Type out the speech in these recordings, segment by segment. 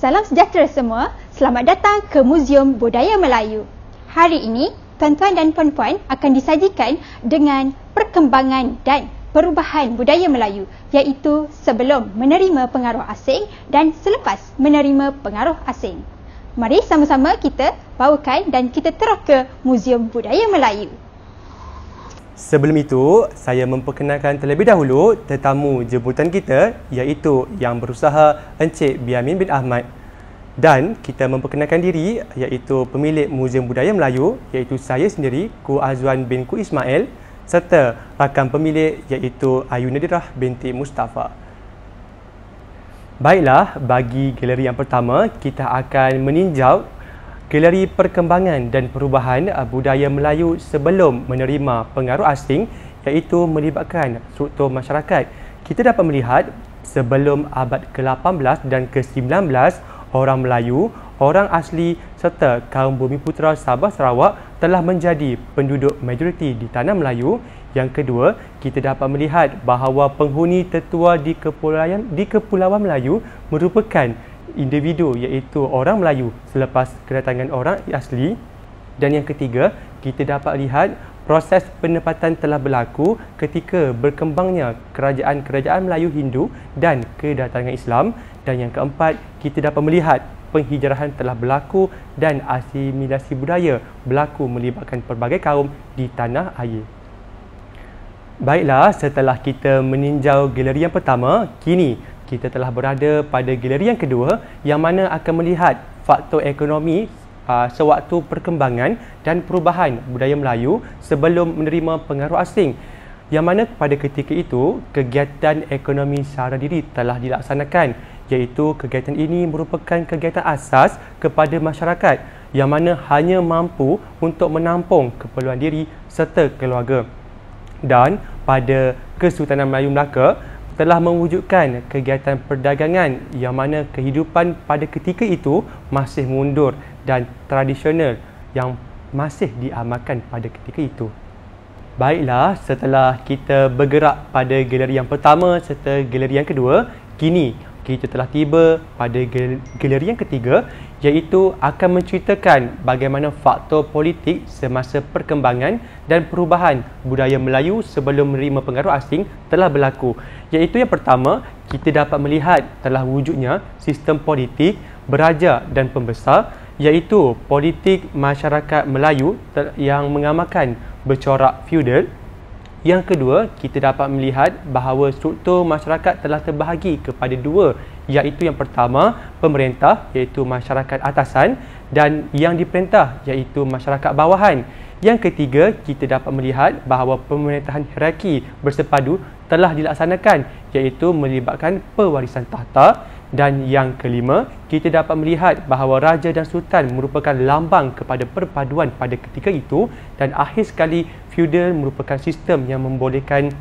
Salam sejahtera semua. Selamat datang ke Muzium Budaya Melayu. Hari ini, tuan-tuan dan puan-puan akan disajikan dengan perkembangan dan perubahan budaya Melayu, iaitu sebelum menerima pengaruh asing dan selepas menerima pengaruh asing. Mari sama-sama kita bawakan dan kita terus ke Muzium Budaya Melayu. Sebelum itu, saya memperkenalkan terlebih dahulu tetamu jemputan kita, iaitu yang berusaha Encik Biamin bin Ahmad. Dan kita memperkenalkan diri, iaitu pemilik Muzium Budaya Melayu, iaitu saya sendiri, Ku Azwan bin Ku Ismail, serta rakan pemilik, iaitu Ayu Nadirah binti Mustafa. Baiklah, bagi galeri yang pertama, kita akan meninjau galeri perkembangan dan perubahan budaya Melayu sebelum menerima pengaruh asing, iaitu melibatkan struktur masyarakat. Kita dapat melihat sebelum abad ke-18 dan ke-19, orang Melayu, orang asli serta kaum Bumiputera Sabah Sarawak telah menjadi penduduk majoriti di tanah Melayu. Yang kedua, kita dapat melihat bahawa penghuni tertua di Kepulauan Melayu merupakan individu, iaitu orang Melayu selepas kedatangan orang asli. Dan yang ketiga, kita dapat lihat proses penempatan telah berlaku ketika berkembangnya kerajaan-kerajaan Melayu Hindu dan kedatangan Islam. Dan yang keempat, kita dapat melihat penghijrahan telah berlaku dan asimilasi budaya berlaku melibatkan pelbagai kaum di tanah air. Baiklah, setelah kita meninjau galeri yang pertama, kini kita telah berada pada galeri yang kedua, yang mana akan melihat faktor ekonomi sewaktu perkembangan dan perubahan budaya Melayu sebelum menerima pengaruh asing, yang mana pada ketika itu kegiatan ekonomi sara diri telah dilaksanakan, iaitu kegiatan ini merupakan kegiatan asas kepada masyarakat yang mana hanya mampu untuk menampung keperluan diri serta keluarga. Dan pada Kesultanan Melayu Melaka telah mewujudkan kegiatan perdagangan yang mana kehidupan pada ketika itu masih mundur dan tradisional yang masih diamalkan pada ketika itu. Baiklah, setelah kita bergerak pada galeri yang pertama serta galeri yang kedua, kini kita telah tiba pada galeri yang ketiga, iaitu akan menceritakan bagaimana faktor politik semasa perkembangan dan perubahan budaya Melayu sebelum menerima pengaruh asing telah berlaku. Iaitu yang pertama, kita dapat melihat telah wujudnya sistem politik beraja dan pembesar, iaitu politik masyarakat Melayu yang mengamalkan bercorak feudal. Yang kedua, kita dapat melihat bahawa struktur masyarakat telah terbahagi kepada dua, iaitu yang pertama, pemerintah, iaitu masyarakat atasan, dan yang diperintah, iaitu masyarakat bawahan. Yang ketiga, kita dapat melihat bahawa pemerintahan hierarki bersepadu telah dilaksanakan, iaitu melibatkan pewarisan tahta. Dan yang kelima, kita dapat melihat bahawa raja dan sultan merupakan lambang kepada perpaduan pada ketika itu. Dan akhir sekali, feudal merupakan sistem yang membolehkan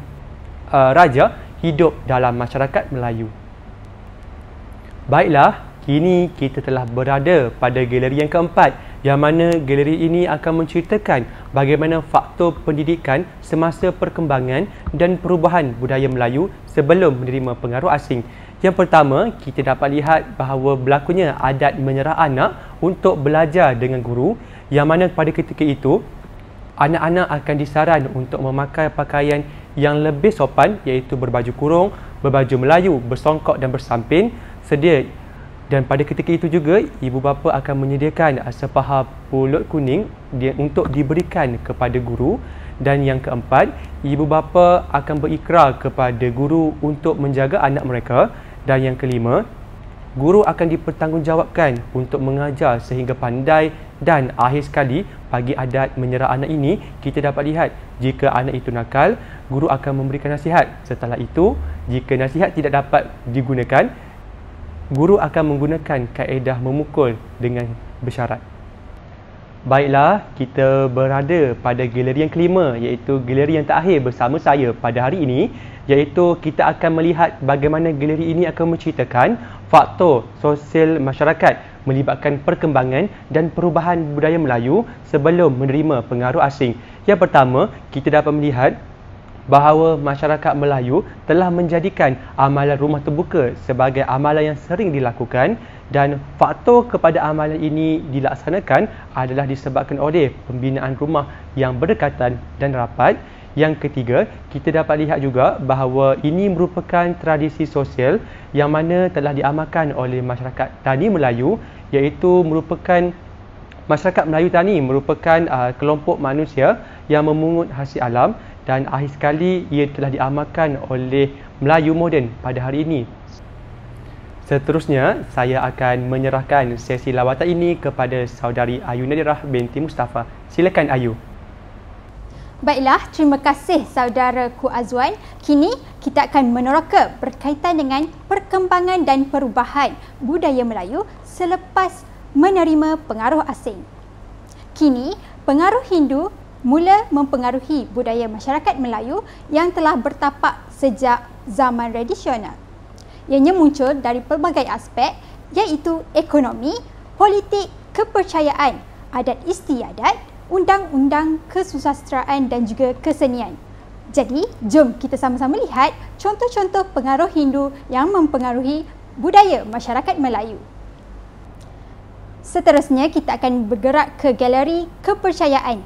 raja hidup dalam masyarakat Melayu. Baiklah, kini kita telah berada pada galeri yang keempat, yang mana galeri ini akan menceritakan bagaimana faktor pendidikan semasa perkembangan dan perubahan budaya Melayu sebelum menerima pengaruh asing. Yang pertama, kita dapat lihat bahawa berlakunya adat menyerah anak untuk belajar dengan guru, yang mana pada ketika itu anak-anak akan disaran untuk memakai pakaian yang lebih sopan, iaitu berbaju kurung, berbaju Melayu, bersongkok dan bersamping sedia. Dan pada ketika itu juga, ibu bapa akan menyediakan sepahar pulut kuning untuk diberikan kepada guru. Dan yang keempat, ibu bapa akan berikrar kepada guru untuk menjaga anak mereka. Dan yang kelima, guru akan dipertanggungjawabkan untuk mengajar sehingga pandai. Dan akhir sekali, bagi adat menyerah anak ini, kita dapat lihat jika anak itu nakal, guru akan memberikan nasihat. Setelah itu, jika nasihat tidak dapat digunakan, guru akan menggunakan kaedah memukul dengan bersyarat. Baiklah, kita berada pada galeri yang kelima, iaitu galeri yang terakhir bersama saya pada hari ini, iaitu kita akan melihat bagaimana galeri ini akan menceritakan faktor sosial masyarakat melibatkan perkembangan dan perubahan budaya Melayu sebelum menerima pengaruh asing. Yang pertama, kita dapat melihat bahawa masyarakat Melayu telah menjadikan amalan rumah terbuka sebagai amalan yang sering dilakukan. Dan faktor kepada amalan ini dilaksanakan adalah disebabkan oleh pembinaan rumah yang berdekatan dan rapat. Yang ketiga, kita dapat lihat juga bahawa ini merupakan tradisi sosial yang mana telah diamalkan oleh masyarakat Tani Melayu, iaitu merupakan masyarakat Melayu Tani merupakan kelompok manusia yang memungut hasil alam, dan akhir sekali ia telah diamalkan oleh Melayu moden pada hari ini. Seterusnya, saya akan menyerahkan sesi lawatan ini kepada saudari Ayu Nadirah binti Mustafa. Silakan Ayu. Baiklah, terima kasih saudaraku Azwan. Kini kita akan meneroka berkaitan dengan perkembangan dan perubahan budaya Melayu selepas menerima pengaruh asing. Kini, pengaruh Hindu mula mempengaruhi budaya masyarakat Melayu yang telah bertapak sejak zaman tradisional. Ianya muncul dari pelbagai aspek, iaitu ekonomi, politik, kepercayaan, adat istiadat, undang-undang kesusasteraan dan juga kesenian. Jadi, jom kita sama-sama lihat contoh-contoh pengaruh Hindu yang mempengaruhi budaya masyarakat Melayu. Seterusnya, kita akan bergerak ke galeri kepercayaan.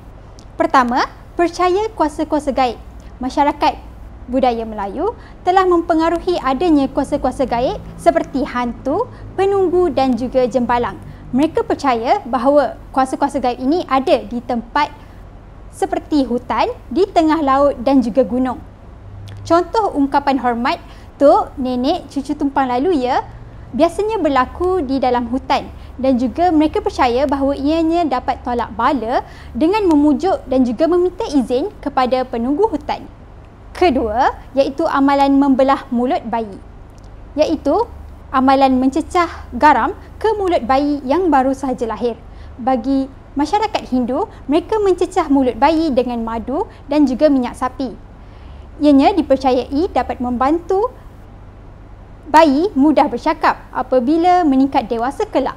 Pertama, percaya kuasa-kuasa gaib. Masyarakat budaya Melayu telah mempengaruhi adanya kuasa-kuasa gaib seperti hantu, penunggu dan juga jembalang. Mereka percaya bahawa kuasa-kuasa gaib ini ada di tempat seperti hutan, di tengah laut dan juga gunung. Contoh ungkapan hormat, Tok, Nenek, Cucu tumpang lalu ya, biasanya berlaku di dalam hutan, dan juga mereka percaya bahawa ianya dapat tolak bala dengan memujuk dan juga meminta izin kepada penunggu hutan. Kedua, iaitu amalan membelah mulut bayi, iaitu amalan mencecah garam ke mulut bayi yang baru sahaja lahir. Bagi masyarakat Hindu, mereka mencecah mulut bayi dengan madu dan juga minyak sapi. Ianya dipercayai dapat membantu bayi mudah bercakap apabila meningkat dewasa kelak.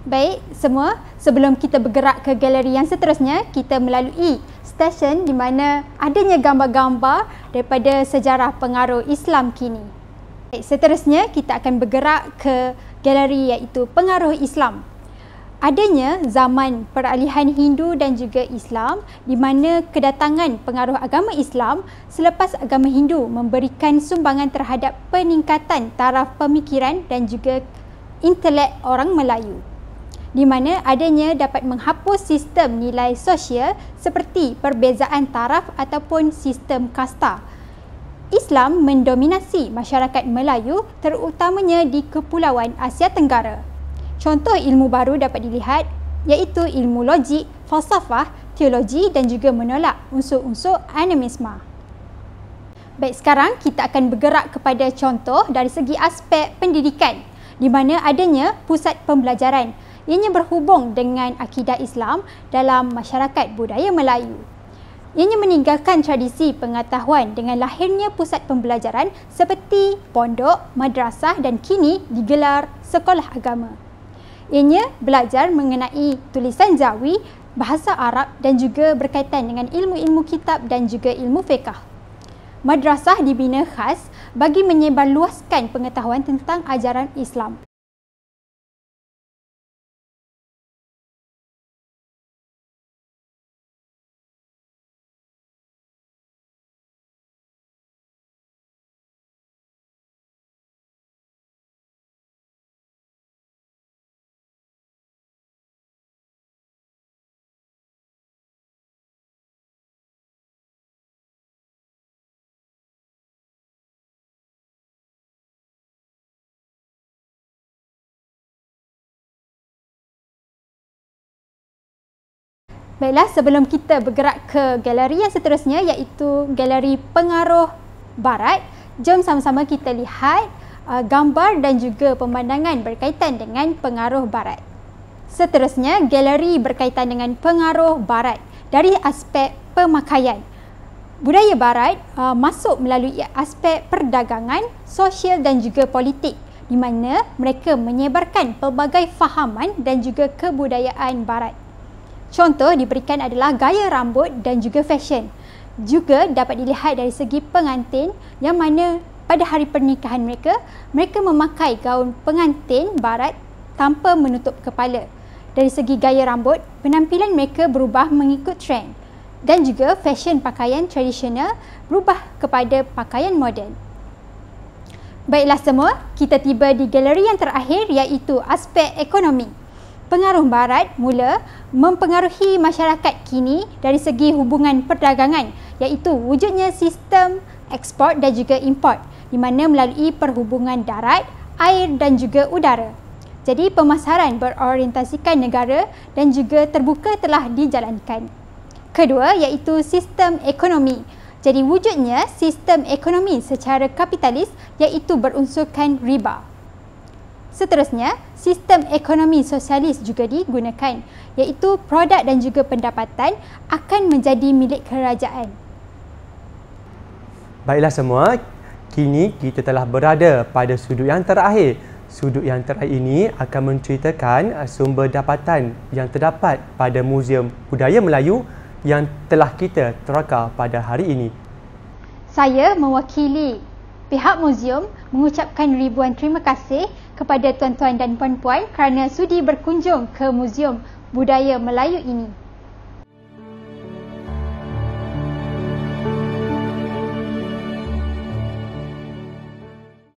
Baik, semua, sebelum kita bergerak ke galeri yang seterusnya, kita melalui stesen di mana adanya gambar-gambar daripada sejarah pengaruh Islam kini. Baik, seterusnya kita akan bergerak ke galeri iaitu pengaruh Islam. Adanya zaman peralihan Hindu dan juga Islam di mana kedatangan pengaruh agama Islam selepas agama Hindu memberikan sumbangan terhadap peningkatan taraf pemikiran dan juga intelek orang Melayu, di mana adanya dapat menghapus sistem nilai sosial seperti perbezaan taraf ataupun sistem kasta. Islam mendominasi masyarakat Melayu terutamanya di Kepulauan Asia Tenggara. Contoh ilmu baru dapat dilihat iaitu ilmu logik, falsafah, teologi dan juga menolak unsur-unsur animisme. Baik, sekarang kita akan bergerak kepada contoh dari segi aspek pendidikan di mana adanya pusat pembelajaran. Ianya berhubung dengan akidah Islam dalam masyarakat budaya Melayu. Ianya meninggalkan tradisi pengetahuan dengan lahirnya pusat pembelajaran seperti pondok, madrasah dan kini digelar sekolah agama. Ianya belajar mengenai tulisan Jawi, bahasa Arab dan juga berkaitan dengan ilmu-ilmu kitab dan juga ilmu fiqh. Madrasah dibina khas bagi menyebarluaskan pengetahuan tentang ajaran Islam. Baiklah, sebelum kita bergerak ke galeri yang seterusnya iaitu galeri pengaruh Barat, jom sama-sama kita lihat gambar dan juga pemandangan berkaitan dengan pengaruh Barat. Seterusnya, galeri berkaitan dengan pengaruh Barat dari aspek pemakaian. Budaya Barat masuk melalui aspek perdagangan, sosial dan juga politik, di mana mereka menyebarkan pelbagai fahaman dan juga kebudayaan Barat. Contoh diberikan adalah gaya rambut dan juga fashion. Juga dapat dilihat dari segi pengantin yang mana pada hari pernikahan mereka memakai gaun pengantin Barat tanpa menutup kepala. Dari segi gaya rambut, penampilan mereka berubah mengikut trend dan juga fashion pakaian tradisional berubah kepada pakaian moden. Baiklah semua, kita tiba di galeri yang terakhir iaitu aspek ekonomi. Pengaruh Barat mula mempengaruhi masyarakat kini dari segi hubungan perdagangan iaitu wujudnya sistem ekspor dan juga import di mana melalui perhubungan darat, air dan juga udara. Jadi pemasaran berorientasikan negara dan juga terbuka telah dijalankan. Kedua iaitu sistem ekonomi. Jadi wujudnya sistem ekonomi secara kapitalis iaitu berunsurkan riba. Seterusnya, sistem ekonomi sosialis juga digunakan iaitu produk dan juga pendapatan akan menjadi milik kerajaan. Baiklah semua, kini kita telah berada pada sudut yang terakhir. Sudut yang terakhir ini akan menceritakan sumber dapatan yang terdapat pada Muzium Budaya Melayu yang telah kita terakar pada hari ini. Saya mewakili pihak muzium mengucapkan ribuan terima kasih kepada tuan-tuan dan puan-puan kerana sudi berkunjung ke Muzium Budaya Melayu ini.